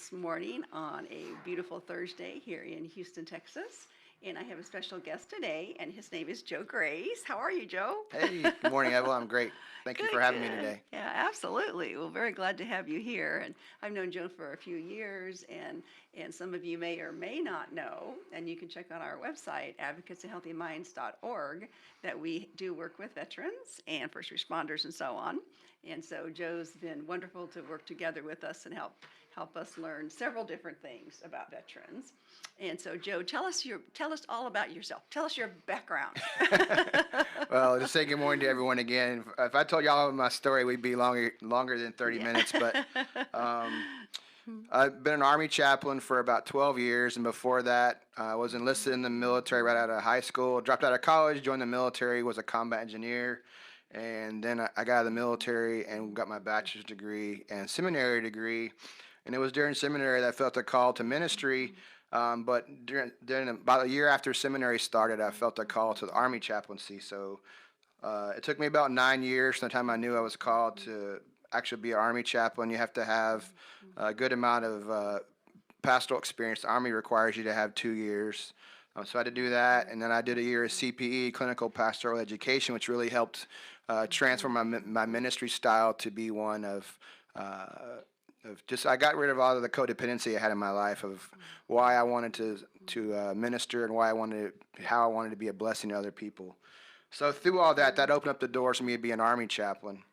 this morning on a beautiful Thursday here in Houston, Texas. And I have a special guest today, and his name is Joe Grace. How are you, Joe? Hey, good morning, Evelyn. I'm great. Thank you for Good, having me good. today. Yeah, absolutely. Well, very glad to have you here. And I've known Joe for a few years, and some of you may or may not know, and you can check on our website, advocatesofhealthyminds.org, that we do work with veterans and first responders and so on. And so Joe's been wonderful to work together with us and help us learn several different things about veterans. And so, Joe, tell us all about yourself. Tell us your background. Well, just say good morning to everyone again. If I told y'all my story, we'd be longer than 30 Yeah. minutes. But I've been an Army chaplain for about 12 years, and before that, I was enlisted in the military right out of high school. Dropped out of college, joined the military, was a combat engineer, and then I got out of the military and got my bachelor's degree and seminary degree. And it was during seminary that I felt a call to ministry. But during about a year after seminary started, I felt a call to the Army chaplaincy. So it took me about 9 years from the time I knew I was called to actually be an Army chaplain. You have to have a good amount of pastoral experience. The Army requires you to have 2 years. So I had to do that, and then I did a year of CPE, clinical pastoral education, which really helped transform my ministry style to be one of just I got rid of all of the codependency I had in my life of why I wanted to minister and how I wanted to be a blessing to other people. So through all that, that opened up the doors for me to be an Army chaplain,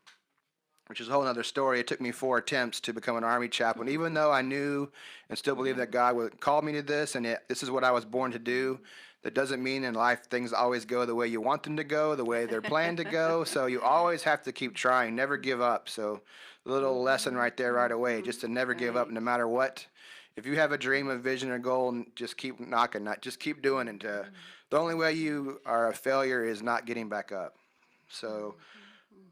which is a whole other story. It took me 4 attempts to become an Army chaplain, even though I knew and still believe that God would call me to this, and this is what I was born to do. That doesn't mean in life things always go the way you want them to go, the way they're planned to go. So you always have to keep trying, never give up. So a little lesson right there right away, just to never give up Right. no matter what. If you have a dream, a vision, or goal, just keep knocking, not just keep doing it. The only way you are a failure is not getting back up. So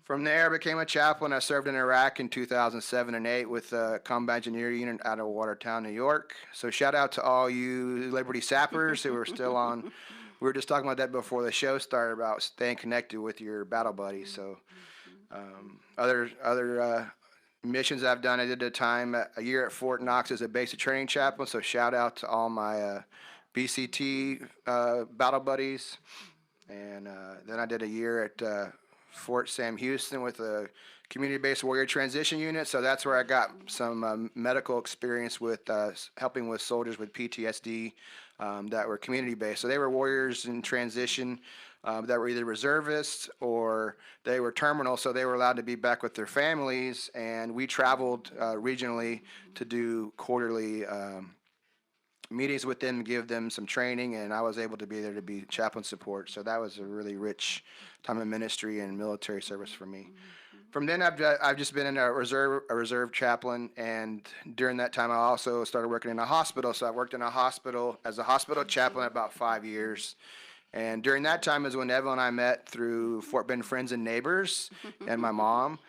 from there, I became a chaplain. I served in Iraq in 2007 and 8 with the Combat Engineer Unit out of Watertown, New York. So shout out to all you Liberty Sappers who are still on. We were just talking about that before the show started about staying connected with your battle buddies. So other missions I've done, I did a year at Fort Knox as a basic training chaplain. So shout out to all my BCT battle buddies. And then I did a year at Fort Sam Houston with a community-based warrior transition unit. So that's where I got some medical experience with helping with soldiers with PTSD that were community-based. So they were warriors in transition that were either reservists or they were terminal, so they were allowed to be back with their families. And we traveled regionally to do quarterly meetings with them, give them some training, and I was able to be there to be chaplain support. So that was a really rich time of ministry and military service for me. From then, I've just been in a reserve chaplain, and during that time, I also started working in a hospital. So I worked in a hospital as a hospital chaplain about 5 years. And during that time is when Evelyn and I met through Fort Bend Friends and Neighbors and my mom.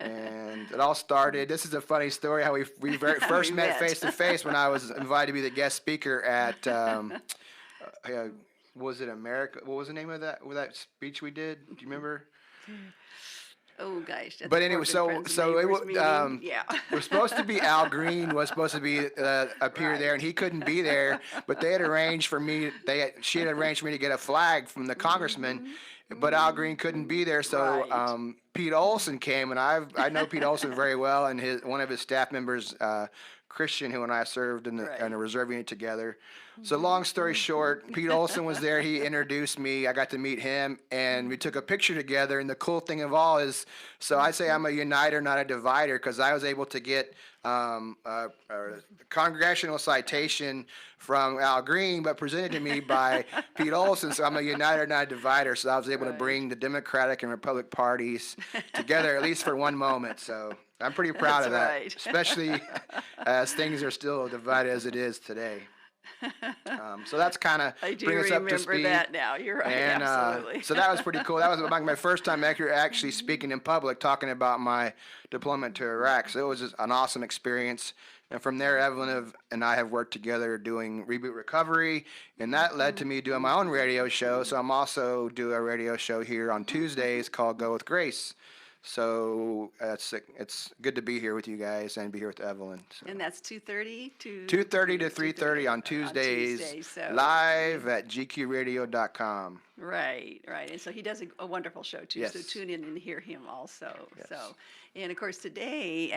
And it all started. This is a funny story how we very first We met met. face to face when I was invited to be the guest speaker at was it America? What was the name of that speech we did? Do you remember? Oh gosh. At But the anyway, Fort Bend Friends and it Neighbors was meeting. Yeah. we're supposed to be Al Green was supposed to be appear there, and Right. he couldn't be there. But they had arranged for me. She had arranged for me to get a flag from the congressman, but Al Green couldn't be there. So Right. Pete Olson came, and I know Pete Olson very well, and one of his staff members. Christian, who and I served in Right. a reserve unit together. So long story short, Pete Olson was there. He introduced me. I got to meet him, and we took a picture together. And the cool thing of all is, so I say I'm a uniter, not a divider, because I was able to get a congressional citation from Al Green, but presented to me by Pete Olson. So I'm a uniter, not a divider. So I was able to Right. bring the Democratic and Republican parties together, at least for one moment. So I'm pretty proud That's of that, right. especially as things are still divided as it is today. So that's kind of I do bring us up to remember speed. that now. You're right. And Absolutely. so that was pretty cool. That was my first time actually speaking in public, talking about my deployment to Iraq. So it was just an awesome experience. And from there, Evelyn and I have worked together doing Reboot Recovery, and that led to me doing my own radio show. So I'm also doing a radio show here on Tuesdays called Go with Grace. So it's good to be here with you guys and be here with Evelyn. So. And that's 2:30 to 2:30 to 3:30 on on Tuesdays, Tuesdays, so live at gqradio.com. right, right. And so he does a wonderful show too. So Yes. tune in and hear him also. Yes. So, and of course today,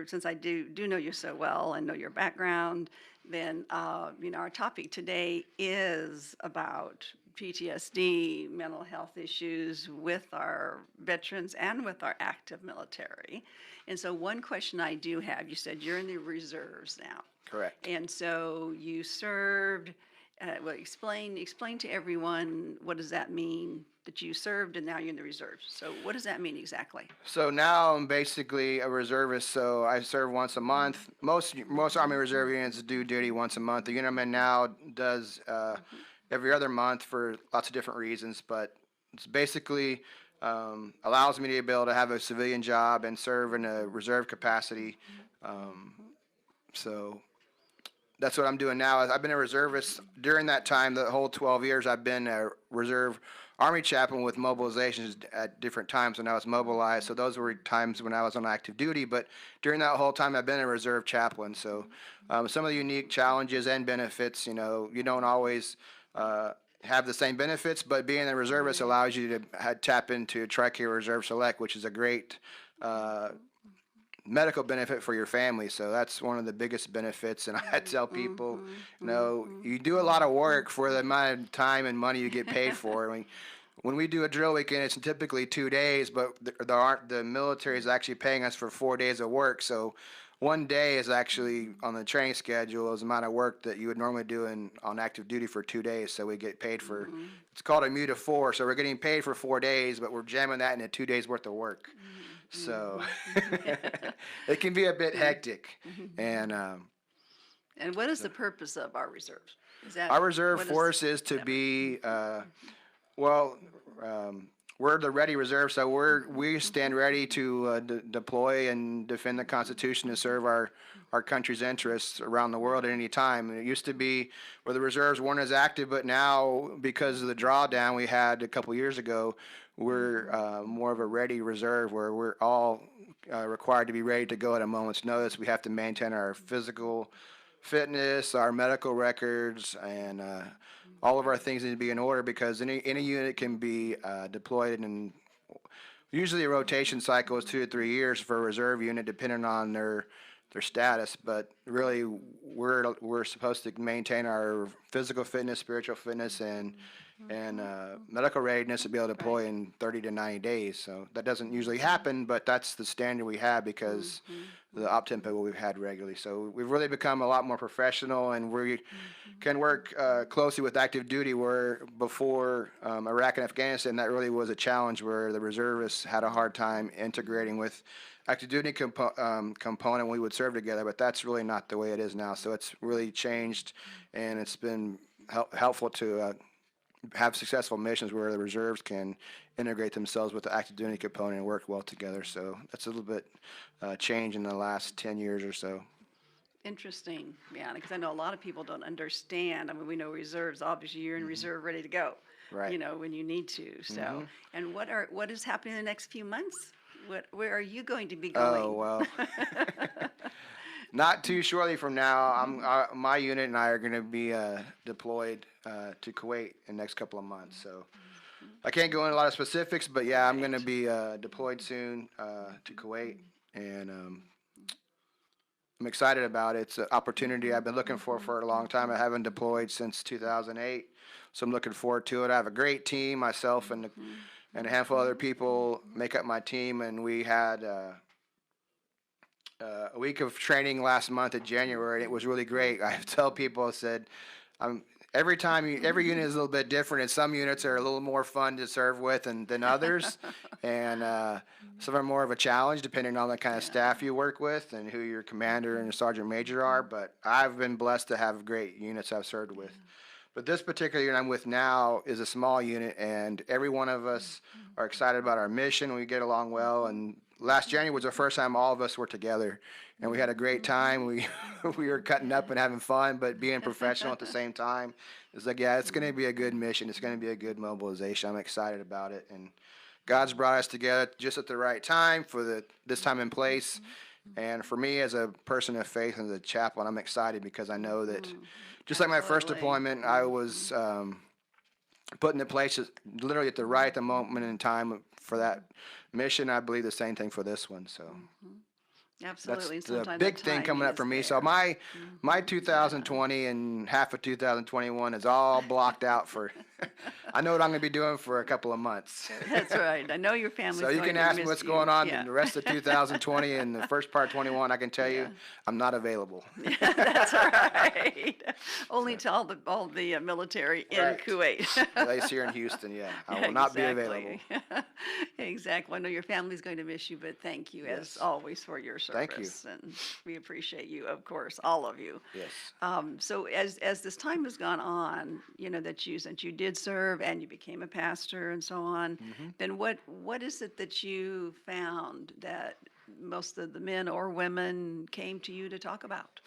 since I do know you so well and know your background, then our topic today is about PTSD, mental health issues with our veterans and with our active military. And so one question I do have, you said you're in the reserves now. Correct. And so you served, well, explain to everyone, what does that mean that you served and now you're in the reserves? So what does that mean exactly? So now I'm basically a reservist. So I serve once a month. Most Army Reserve units do duty once a month. The Unitman now does every other month for lots of different reasons, but it's basically allows me to be able to have a civilian job and serve in a reserve capacity. So that's what I'm doing now. I've been a reservist during that time. The whole 12 years, I've been a reserve Army chaplain with mobilizations at different times when I was mobilized. So those were times when I was on active duty. But during that whole time, I've been a reserve chaplain. So some of the unique challenges and benefits, you don't always have the same benefits, but being a reservist allows you to tap into TRICARE Reserve Select, which is a great medical benefit for your family. So that's one of the biggest benefits. And I tell people, you do a lot of work for the amount of time and money you get paid for. I mean, when we do a drill weekend, it's typically 2 days, but the military is actually paying us for 4 days of work. So 1 day is actually on the training schedule is the amount of work that you would normally do on active duty for 2 days. So we get paid for, it's called a MUTA 4. So we're getting paid for 4 days, but we're jamming that into 2 days worth of work. So it can be a bit hectic. And what is the purpose of our reserves? our reserve force is to be, we're the ready reserve, so we stand ready to deploy and defend the Constitution and serve our country's interests around the world at any time. And it used to be where the reserves weren't as active, but now because of the drawdown we had a couple years ago, we're more of a ready reserve where we're all required to be ready to go at a moment's notice. We have to maintain our physical fitness, our medical records, and all of our things need to be in order because any unit can be deployed in usually a rotation cycle is 2 to 3 years for a reserve unit depending on their status, but really we're supposed to maintain our physical fitness, spiritual fitness, and medical readiness to be able to deploy in 30 to 90 days. So that doesn't usually happen, but that's the standard we have because the op-tempo we've had regularly. So we've really become a lot more professional, and we can work closely with active duty, where before Iraq and Afghanistan, that really was a challenge where the reservists had a hard time integrating with active duty component. We would serve together, but that's really not the way it is now. So it's really changed, and it's been helpful to have successful missions where the reserves can integrate themselves with the active duty component and work well together. So that's a little bit change in the last 10 years or so. Interesting, yeah, because I know a lot of people don't understand. I mean, we know reserves, obviously you're in reserve ready to go, Right. When you need to. So, and what is happening in the next few months? Where are you going to be going? Oh, well. Not too shortly from now, my unit and I are going to be deployed to Kuwait in the next couple of months. So I can't go into a lot of specifics, but yeah, I'm going to be deployed soon to Kuwait, and I'm excited about it. It's an opportunity I've been looking for a long time. I haven't deployed since 2008, so I'm looking forward to it. I have a great team, myself and a handful of other people make up my team, and we had a week of training last month in January, and it was really great. I tell people, I said, every unit is a little bit different, and some units are a little more fun to serve with than others, and some are more of a challenge depending on the kind of staff you work with and who your commander and your sergeant major are. But I've been blessed to have great units I've served with. But this particular unit I'm with now is a small unit, and every one of us are excited about our mission. We get along well, and last January was the first time all of us were together, and we had a great time. We were cutting up and having fun, but being professional at the same time. It's like, yeah, it's going to be a good mission. It's going to be a good mobilization. I'm excited about it, and God's brought us together just at the right time for this time and place. And for me, as a person of faith and as a chaplain, I'm excited because I know that just like my first Absolutely. deployment, I was put into places literally at the right the moment in time for that mission. I believe the same thing for this one. So that's Absolutely. And the sometimes big the thing coming timing up for is me. So there. my 2020 and half of 2021 is all blocked out for. I know what I'm going to be doing for a couple of months. That's right. I know your family's So you going can to ask me miss what's you. going on Yeah. in the rest of 2020 and the first part of 21. I can tell you, Yeah. I'm not available. That's right. Only to all the military in Right. Kuwait. Place here in Houston, yeah, I will not be available. Exactly. Exactly. I know your family's going to miss you, but thank you as Yes. always for your Thank you. service, and we appreciate you, of course, all of you. Yes. So as this time has gone on, that since you did serve and you became a pastor and so on, then what is it that you found that most of the men or women came to you to talk about?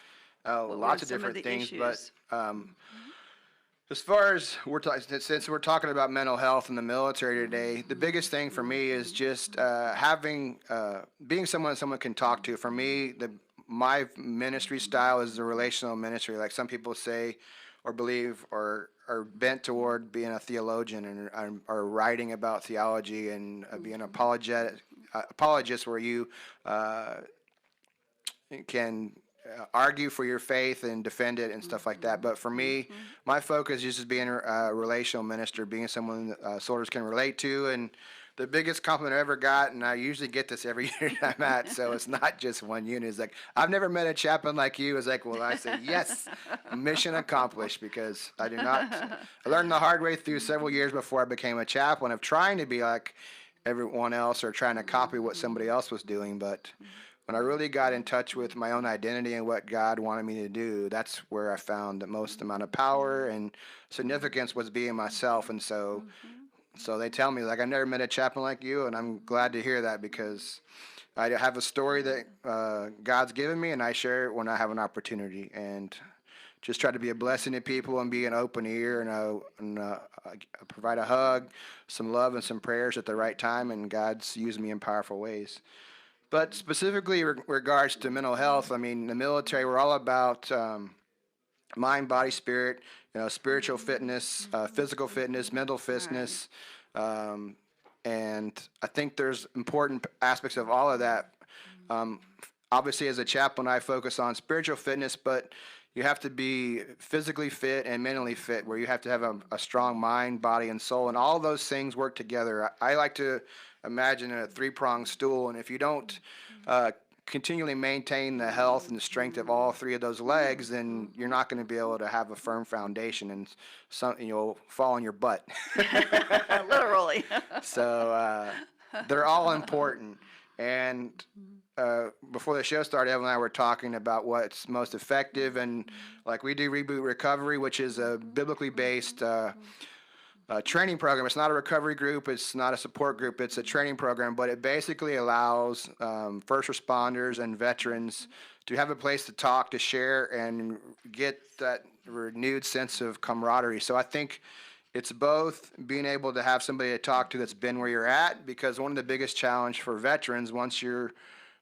Oh, What were lots of some of different the things, but issues? as far as since we're talking about mental health in the military today, the biggest thing for me is just being someone can talk to. For me, my ministry style is the relational ministry. Like some people say, or believe, or are bent toward being a theologian and or writing about theology and being an apologist, where you can argue for your faith and defend it and stuff like that. But for me, my focus is just being a relational minister, being someone that soldiers can relate to. And the biggest compliment I ever got, and I usually get this every year I'm at, so it's not just one unit. It's like, I've never met a chaplain like you. It's like, well, I say, yes, mission accomplished, because I do not. I learned the hard way through several years before I became a chaplain of trying to be like everyone else or trying to copy what somebody else was doing. But when I really got in touch with my own identity and what God wanted me to do, that's where I found the most amount of power and significance was being myself. And so they tell me, like, I've never met a chaplain like you, and I'm glad to hear that, because I have a story that God's given me, and I share it when I have an opportunity, and just try to be a blessing to people and be an open ear and provide a hug, some love, and some prayers at the right time, and God's used me in powerful ways. But specifically regards to mental health, I mean, the military, we're all about mind, body, spirit, spiritual fitness, physical fitness, mental fitness. And I think there's important aspects of all of that. Obviously, as a chaplain, I focus on spiritual fitness, but you have to be physically fit and mentally fit, where you have to have a strong mind, body, and soul, and all those things work together. I like to imagine a three-pronged stool, and if you don't continually maintain the health and the strength of all three of those legs, then you're not going to be able to have a firm foundation, and you'll fall on your butt. Literally. So they're all important. And before the show started, Evan and I were talking about what's most effective, and like we do Reboot Recovery, which is a biblically based training program. It's not a recovery group. It's not a support group. It's a training program, but it basically allows first responders and veterans to have a place to talk, to share, and get that renewed sense of camaraderie. So I think it's both being able to have somebody to talk to that's been where you're at, because one of the biggest challenge for veterans, once you're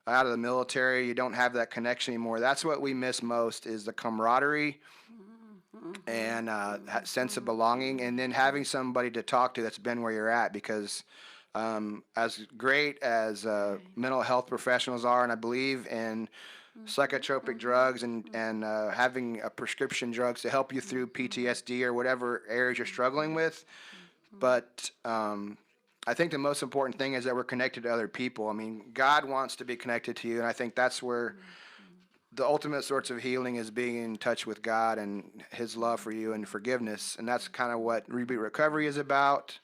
out of the military, you don't have that connection anymore. That's what we miss most, is the camaraderie and that sense of belonging, and then having somebody to talk to that's been where you're at, because as great as mental health professionals are, and I believe in psychotropic drugs and having prescription drugs to help you through PTSD or whatever areas you're struggling with, but I think the most important thing is that we're connected to other people. I mean, God wants to be connected to you, and I think that's where the ultimate sorts of healing is being in touch with God and His love for you and forgiveness, and that's kind of what Reboot Recovery is about.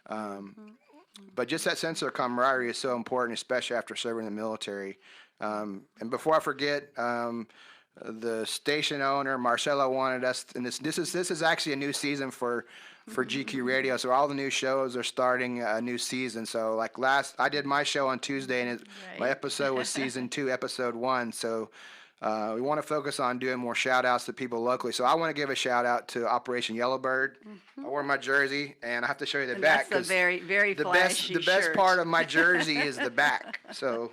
But just that sense of camaraderie is so important, especially after serving in the military. And before I forget, the station owner Marcella wanted us, and this is actually a new season for GQ Radio. So all the new shows are starting a new season. So like I did my show on Tuesday, and my episode was season 2, episode 1. So We want to focus on doing more shout outs to people locally. So I want to give a shout out to Operation Yellowbird. I wore my jersey, and I have to show you the And back that's a very, very the flashy the best shirt. part of my jersey is the back. So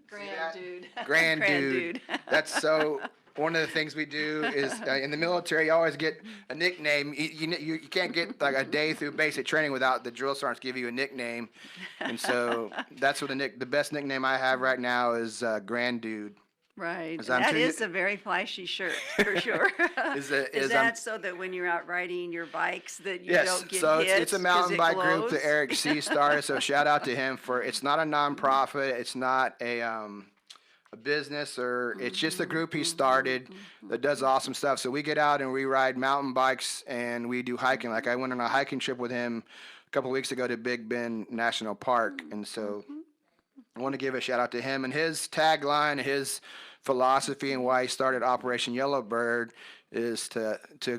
Grand dude. grand dude. That's so. One of the things we do is in the military, you always get a nickname. You can't get like a day through basic training without the drill sergeants give you a nickname, and so that's what the best nickname I have right now is Grand Dude. Right. As And I'm that sure you- is a very flashy shirt for sure. Is it- Is is, um, that so that when you're out riding your bikes that you Yes, don't get so hit? it's a 'cause mountain it bike group glows? that Eric C. started. So shout out to him for. It's not a nonprofit. It's not a business, or it's just a group he started that does awesome stuff. So we get out and we ride mountain bikes and we do hiking. Like I went on a hiking trip with him a couple weeks ago to Big Bend National Park, and so I want to give a shout out to him and his tagline, his philosophy, and why he started Operation Yellowbird is to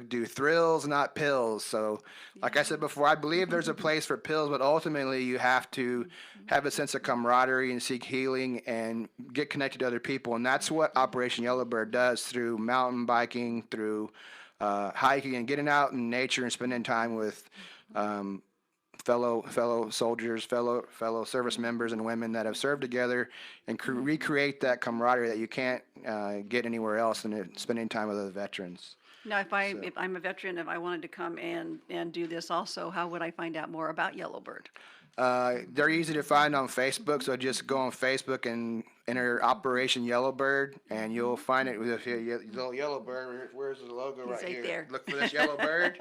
do thrills, not pills. So, like I said before, I believe there's a place for pills, but ultimately you have to have a sense of camaraderie and seek healing and get connected to other people, and that's what Operation Yellowbird does through mountain biking, through hiking, and getting out in nature and spending time with fellow soldiers, fellow service members and women that have served together, and recreate that camaraderie that you can't get anywhere else than spending time with other veterans. Now, if I'm a veteran, if I wanted to come and do this also, how would I find out more about Yellowbird? They're easy to find on Facebook, so just go on Facebook and enter Operation Yellowbird, and you'll find it with a little yellow bird. Where's the logo right right here? there. Look for this yellow bird.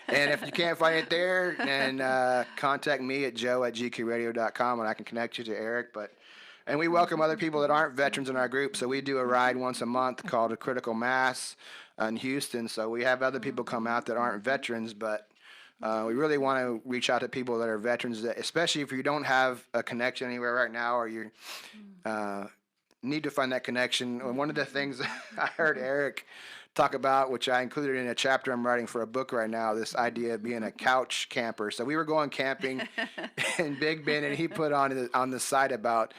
And if you can't find it there, then contact me at joe@gkradio.com, and I can connect you to Eric. And we welcome other people that aren't veterans in our group. So we do a ride once a month called a Critical Mass in Houston. So we have other people come out that aren't veterans, but we really want to reach out to people that are veterans, especially if you don't have a connection anywhere right now, or you need to find that connection. And one of the things I heard Eric talk about, which I included in a chapter I'm writing for a book right now, this idea of being a couch camper. So we were going camping in Big Bend, and he put on the site about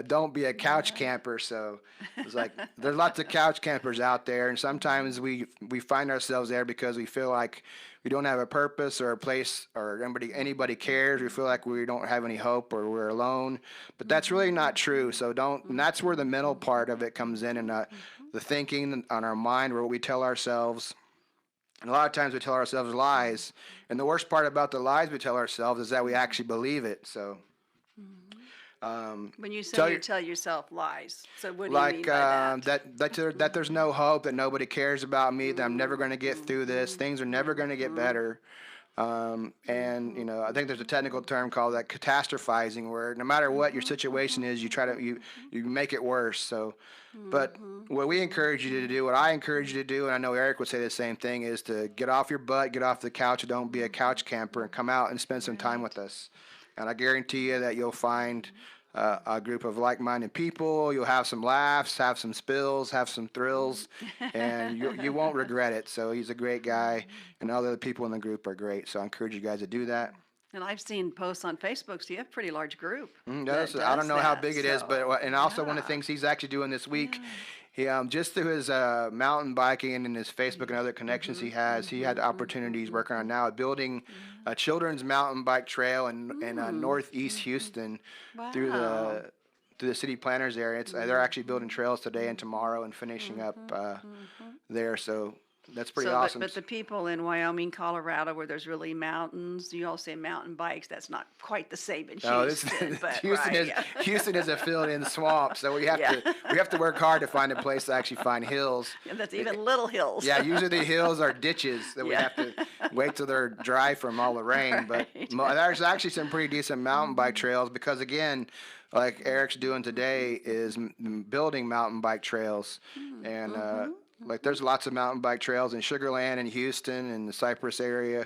don't be a couch camper. So it was like there's lots of couch campers out there, and sometimes we find ourselves there because we feel like we don't have a purpose or a place, or anybody cares. We feel like we don't have any hope, or we're alone. But that's really not true. So and that's where the mental part of it comes in, and the thinking on our mind, where we tell ourselves. And a lot of times we tell ourselves lies. And the worst part about the lies we tell ourselves is that we actually believe it. So When you Tell say you your- tell yourself lies, so what do you mean like by that? that there's no hope, that nobody cares about me, that I'm never going to get through this, things are never going to get better. And I think there's a technical term called that catastrophizing, where no matter what your situation is, you try to you make it worse. So but what we encourage you to do, what I encourage you to do, and I know Eric would say the same thing, is to get off your butt, get off the couch, and don't be a couch camper, and come out and spend some time with us. And I guarantee you that you'll find a group of like-minded people. You'll have some laughs, have some spills, have some thrills, and you won't regret it. So he's a great guy, and all the other people in the group are great. So I encourage you guys to do that. And I've seen posts on Facebook, so you have a pretty large group. Yes, that I don't does know how that, big it is, so, but and also one of the yeah. things he's actually doing this week, he just through his mountain biking and his Facebook and other connections he has, he had opportunities working on now building a children's mountain bike trail in northeast Houston through Wow. the city planners area. It's they're actually building trails today and tomorrow and finishing up there. So that's pretty So, awesome. But the people in Wyoming, Colorado, where there's really mountains, you all say mountain bikes. That's not quite the same in No, Houston. But Houston right, is yeah. Houston is a filled-in swamp, so we have Yeah. to work hard to find a place to actually find hills. And that's even little hills. Yeah, usually the hills are ditches that we Yeah. have to wait till they're dry from all the rain. But Right. there's actually some pretty decent mountain bike trails because, again, like Eric's doing today, is building mountain bike trails. And like there's lots of mountain bike trails in Sugar Land and Houston and the Cypress area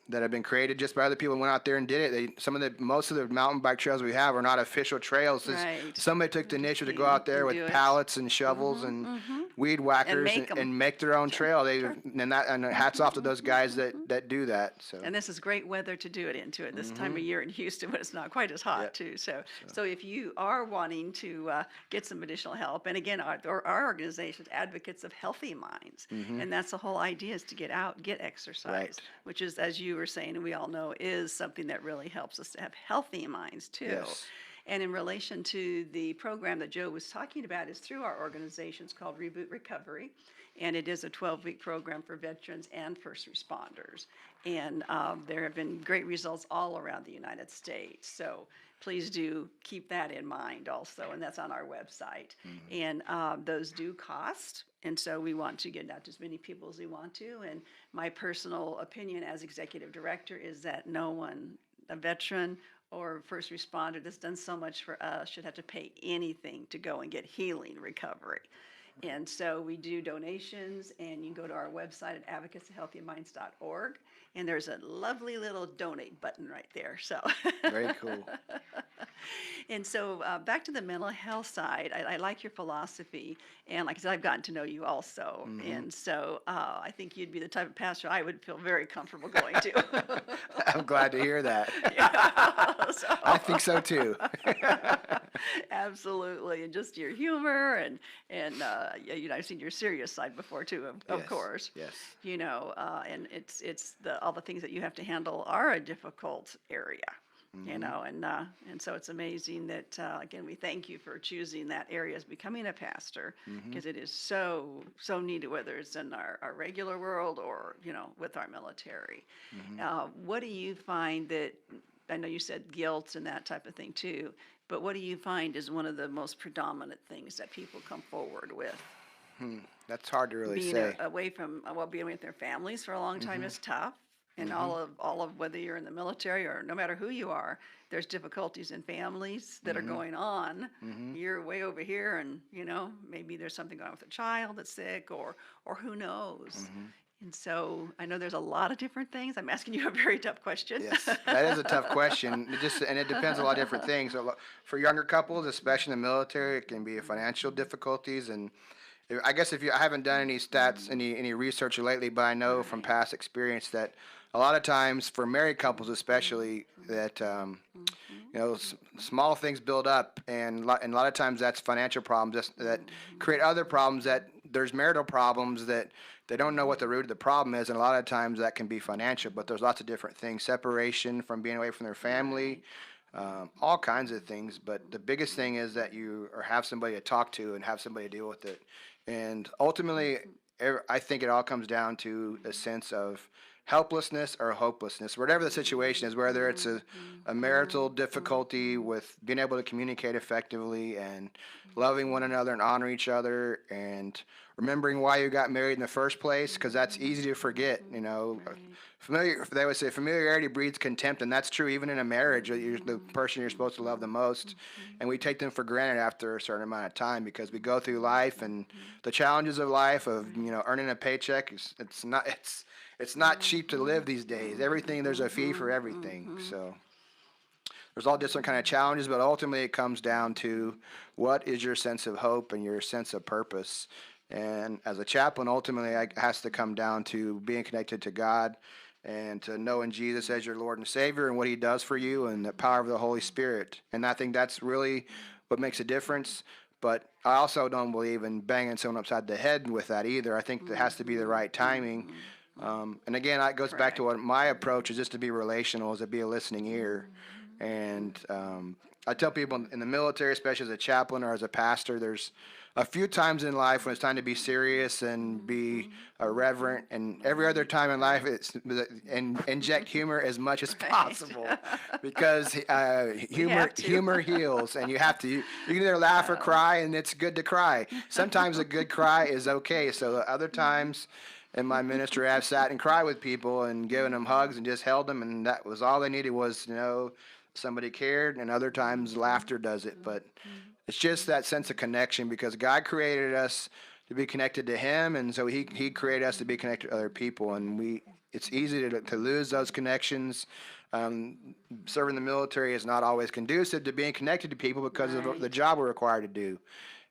that have been created just by other people who went out there and did it. Most of the mountain bike trails we have are not official trails. Right. Somebody took the initiative to go You out there can with do it. pallets and shovels and weed whackers make 'em. and make their own trail. Sure. And hats off to those guys that do that. So And this is great weather to do it into at this time of year in Houston when it's not quite as hot Yep. too. So if you are wanting to get some additional help, and again, our organization is Advocates of Healthy Minds, and that's the whole idea is to get out, get exercise, Right. which is, as you were saying, and we all know, is something that really helps us to have healthy minds too. Yes. And in relation to the program that Joe was talking about is through our organization. It's called Reboot Recovery, and it is a 12-week program for veterans and first responders. And there have been great results all around the United States. So please do keep that in mind also, and that's on our website. And those do cost, and so we want to get out to as many people as we want to. And my personal opinion as executive director is that no one, a veteran or first responder that's done so much for us should have to pay anything to go and get healing recovery. And so we do donations, and you can go to our website at advocatesofhealthyminds.org, and there's a lovely little donate button right there. So very cool. And so back to the mental health side, I like your philosophy. And like I said, I've gotten to know you also. And so I think you'd be the type of pastor I would feel very comfortable going to. I'm glad to hear that. Yeah, so- I think so too. Absolutely, and just your humor and yeah, you know, I've seen your serious side before too, of Yes, course. yes. You know, and it's all the things that you have to handle are a difficult area. You know, and so it's amazing that again we thank you for choosing that area as becoming a pastor because it is so needed, whether it's in our regular world or you know with our military. What do you find that I know you said guilt and that type of thing too, but what do you find is one of the most predominant things that people come forward with? That's hard to really Being say. away from being with their families for a long time is tough. And all of whether you're in the military or no matter who you are, there's difficulties in families that are going on. You're way over here, and you know maybe there's something going on with a child that's sick, or who knows. And so I know there's a lot of different things. I'm asking you a very tough question. Yes, that is a tough question. It depends on a lot of different things. For younger couples, especially in the military, it can be financial difficulties. And I guess I haven't done any stats, any research lately, but I know from past experience that a lot of times for married couples, especially, that you know small things build up, and a lot of times that's financial problems that create other problems. That there's marital problems that they don't know what the root of the problem is, and a lot of times that can be financial. But there's lots of different things: separation from being away from their family, all kinds of things. But the biggest thing is that you have somebody to talk to and have somebody to deal with it. And ultimately, I think it all comes down to a sense of helplessness or hopelessness, whatever the situation is, whether it's a marital difficulty with being able to communicate effectively and loving one another and honor each other and remembering why you got married in the first place, because that's easy to forget. You know, they would say familiarity breeds contempt, and that's true even in a marriage. You're the person you're supposed to love the most, and we take them for granted after a certain amount of time because we go through life and the challenges of life of earning a paycheck. It's not cheap to live these days. There's a fee for everything. So there's all different kind of challenges, but ultimately it comes down to what is your sense of hope and your sense of purpose. And as a chaplain, ultimately it has to come down to being connected to God and to knowing Jesus as your Lord and Savior and what he does for you and the power of the Holy Spirit. And I think that's really what makes a difference. But I also don't believe in banging someone upside the head with that either. I think there has to be the right timing. And again, it goes back to what my approach is, just to be relational, is to be a listening ear. And I tell people in the military, especially as a chaplain or as a pastor, there's a few times in life when it's time to be serious and be reverent, and every other time in life it's inject humor as much as possible, because humor heals, and you can either laugh or cry, and it's good to cry. Sometimes a good cry is okay. So other times in my ministry, I've sat and cried with people and given them hugs and just held them, and that was all they needed was somebody cared. And other times laughter does it, but it's just that sense of connection, because God created us to be connected to him, and so he created us to be connected to other people, and it's easy to lose those connections. Serving the military is not always conducive to being connected to people because of the job we're required to do.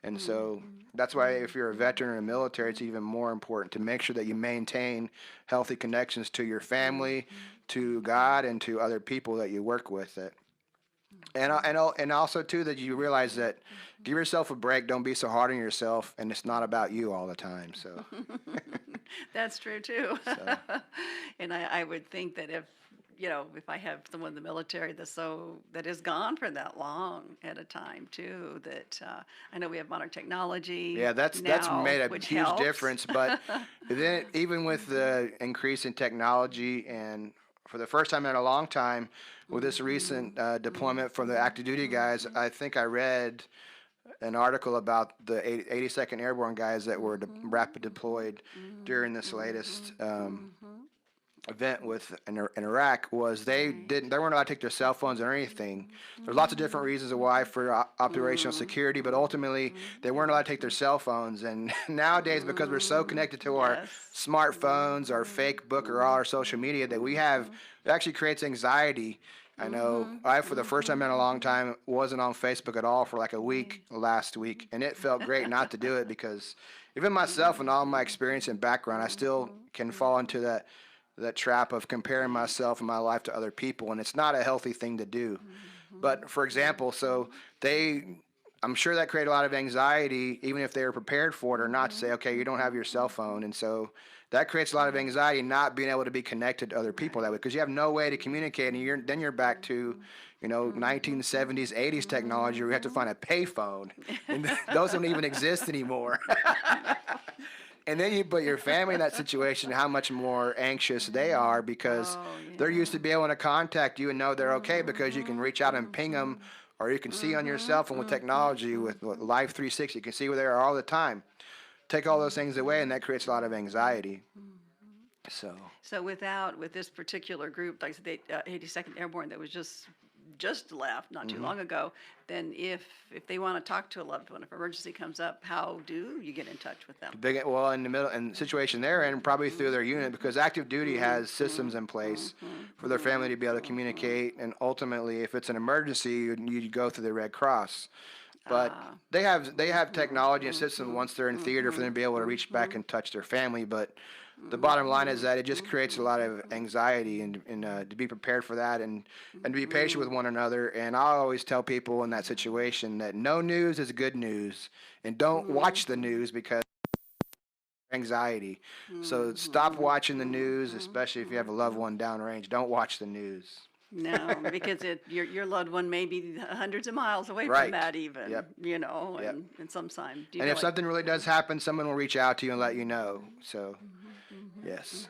And so that's why if you're a veteran or a military, it's even more important to make sure that you maintain healthy connections to your family, to God, and to other people that you work with. And also too that you realize that give yourself a break. Don't be so hard on yourself, and it's not about you all the time. So, That's true too. so And I would think that if I have someone in the military that is gone for that long at a time too, that I know we have modern technology yeah, that's now, made a which huge helps. difference. But then even with the increase in technology, and for the first time in a long time, with this recent deployment from the active duty guys, I think I read an article about the 82nd Airborne guys that were rapid deployed during this latest event in Iraq. Was they weren't allowed to take their cell phones or anything. There's lots of different reasons why for operational security, but ultimately they weren't allowed to take their cell phones. And nowadays, because we're so connected to our Yes. smartphones, our Facebook, or all our social media, that it actually creates anxiety. I know I, for the first time in a long time, wasn't on Facebook at all for like a week last week, and it felt great not to do it, because even myself and all my experience and background, I still can fall into that trap of comparing myself and my life to other people, and it's not a healthy thing to do. But for example, I'm sure that created a lot of anxiety, even if they were prepared for it or not, to say, okay, you don't have your cell phone. And so that creates a lot of anxiety, not being able to be connected to other people that way, because you have no way to communicate. And then you're back to, 1970s, 80s technology where you have to find a payphone. And those don't even exist anymore. And then you put your family in that situation, how much more anxious they are, because they're used to be able to contact you and know they're okay, because you can reach out and ping them, or you can see on your cell phone with technology, with Live 360, you can see where they are all the time. Take all those things away, and that creates a lot of anxiety. So with this particular group, like the 82nd Airborne that was just left not too long ago, then if they want to talk to a loved one, if emergency comes up, how do you get in touch with them? In the situation they're in, probably through their unit, because active duty has systems in place for their family to be able to communicate, and ultimately, if it's an emergency, you go through the Red Cross. But they have technology and systems once they're in theater for them to be able to reach back and touch their family. But the bottom line is that it just creates a lot of anxiety, and to be prepared for that, and to be patient with one another. And I always tell people in that situation that no news is good news, and don't watch the news, because anxiety. So stop watching the news, especially if you have a loved one downrange. Don't watch the news. No, because your loved one may be hundreds of miles away Right. from that even, Yep. Yep. and sometimes. And if something really does happen, someone will reach out to you and let you know. So, yes.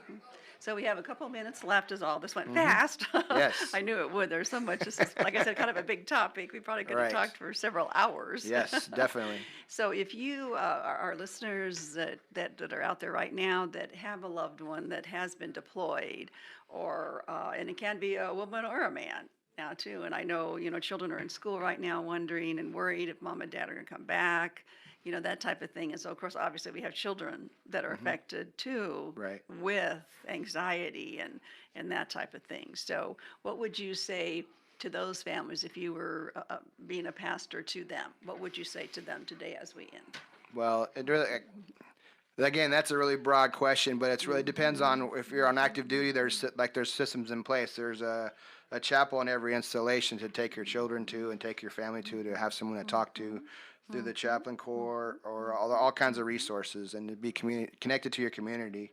So we have a couple minutes left is all. This went fast. Yes. I knew it would. There's so much. This is, like I said, kind of a big topic. We probably could have Right. talked for several hours. Yes, definitely. So if you are listeners that are out there right now that have a loved one that has been deployed, or and it can be a woman or a man now too. And I know children are in school right now wondering and worried if mom and dad are going to come back, that type of thing. And so of course obviously we have children that are affected too, Right. with anxiety and that type of thing. So what would you say to those families if you were being a pastor to them? What would you say to them today as we end? Well, again, that's a really broad question, but it really depends on if you're on active duty. There's systems in place. There's a chapel in every installation to take your children to and take your family to have someone to talk to through the chaplain corps, or all kinds of resources, and to be connected to your community.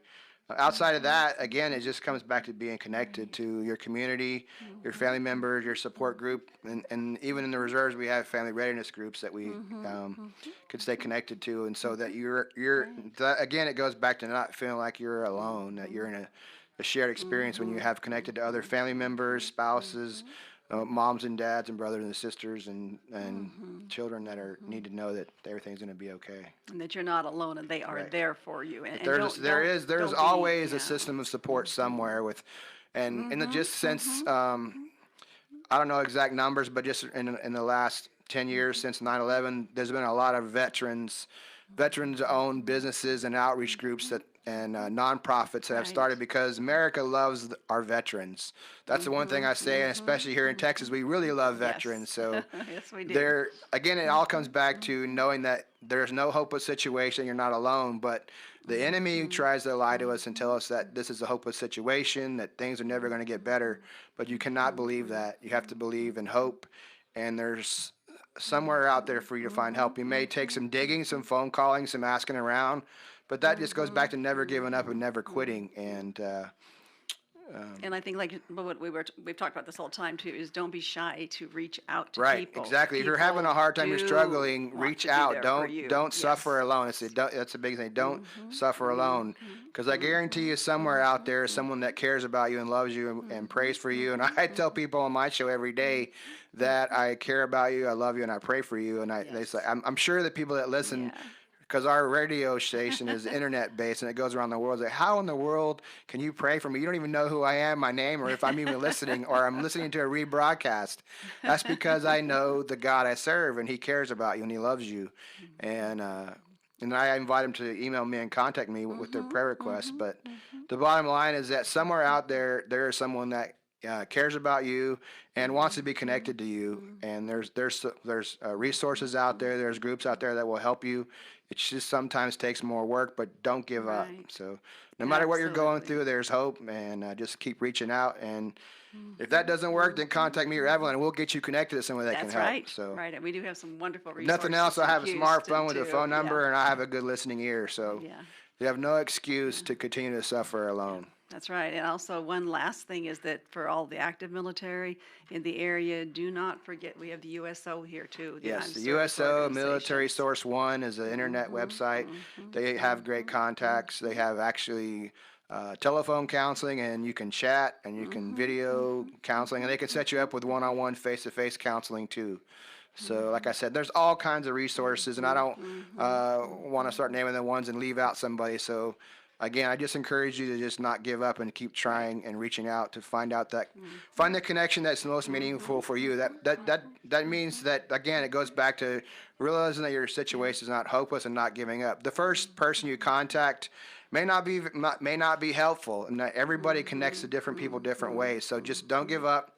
Outside of that, again, it just comes back to being connected to your community, your family members, your support group, and even in the reserves, we have family readiness groups that we can stay connected to, and so that again, it goes back to not feeling like you're alone, that you're in a shared experience when you have connected to other family members, spouses, moms and dads and brothers and sisters, and children that need to know that everything's going to be okay. And that you're not alone, and they are Right. there for you. And There's don't always be, a system of support somewhere with, and in the just since I don't know exact numbers, but just in the last 10 years since 9/11, there's been a lot of veterans-owned businesses and outreach groups that and nonprofits that have Right. started because America loves our veterans. That's the one thing I say, and especially here in Texas, we really love veterans. Yes. So Yes, we do. there again, it all comes back to knowing that there's no hopeless situation. You're not alone, but the enemy tries to lie to us and tell us that this is a hopeless situation, that things are never going to get better. But you cannot believe that. You have to believe in hope, and there's somewhere out there for you to find help. You may take some digging, some phone calling, some asking around, but that just goes back to never giving up and never quitting. And And I think like what we've talked about this whole time too is don't be shy to reach out to right, people. exactly. If you're having a People hard time, you're do struggling, want reach to be out. there for Don't you. don't suffer Yes. alone. That's a big thing. Don't suffer alone, because I guarantee you, somewhere out there is someone that cares about you and loves you and prays for you. And I tell people on my show every day that I care about you, I love you, and I pray for you. And they say, Yes. I'm sure that people that listen. Yeah. Because our radio station is internet based and it goes around the world. Like, how in the world can you pray for me? You don't even know who I am, my name, or if I'm even listening, or I'm listening to a rebroadcast. That's because I know the God I serve, and He cares about you and He loves you. And I invite them to email me and contact me with their prayer requests. But the bottom line is that somewhere out there, there is someone that cares about you and wants to be connected to you. And there's resources out there. There's groups out there that will help you. It just sometimes takes more work, but don't give up. Right. So no matter what you're going Absolutely. through, there's hope, and just keep reaching out. And if that doesn't work, then contact me or Evelyn, and we'll get you connected to someone that can That's help. right. So Right. And we do have some wonderful if resources. nothing else, I in have a Houston, smartphone with a too. phone Yeah. number, and I have a good listening ear. So Yeah. you have no excuse to continue to suffer alone. That's right. And also, one last thing is that for all the active military in the area, do not forget we have the USO here too. Yes, Armed the Service USO Military Organization. Source One is an internet website. They have great contacts. They have actually telephone counseling, and you can chat, and you can video counseling, and they can set you up with one-on-one, face-to-face counseling too. So, like I said, there's all kinds of resources, and I don't want to start naming the ones and leave out somebody. So, again, I just encourage you to just not give up and keep trying and reaching out to find out that find the connection that's most meaningful for you. That means that, again, it goes back to realizing that your situation is not hopeless and not giving up. The first person you contact may not be helpful, and not everybody connects to different people different ways. So just don't give up.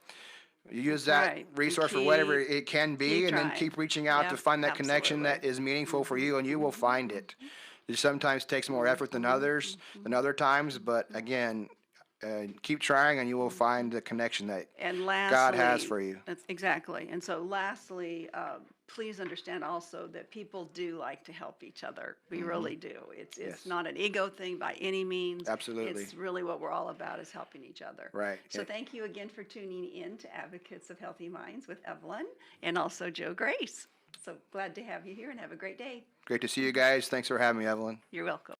You use that Right. And resource for whatever keep- it can be, keep and then trying. keep reaching out to Yep, find that connection that absolutely. is meaningful for you, and you will find it. It sometimes takes more effort than other times, but again, keep trying, and you will find the connection that And lastly, God has for you. That's exactly. And so lastly, please understand also that people do like to help each other. We really do. It's Yes. not an ego thing by any means. Absolutely. It's really what we're all about is helping each other. Right. So thank you again for tuning in to Advocates of Healthy Minds with Evelyn and also Joe Grace. So glad to have you here and have a great day. Great to see you guys. Thanks for having me, Evelyn. You're welcome.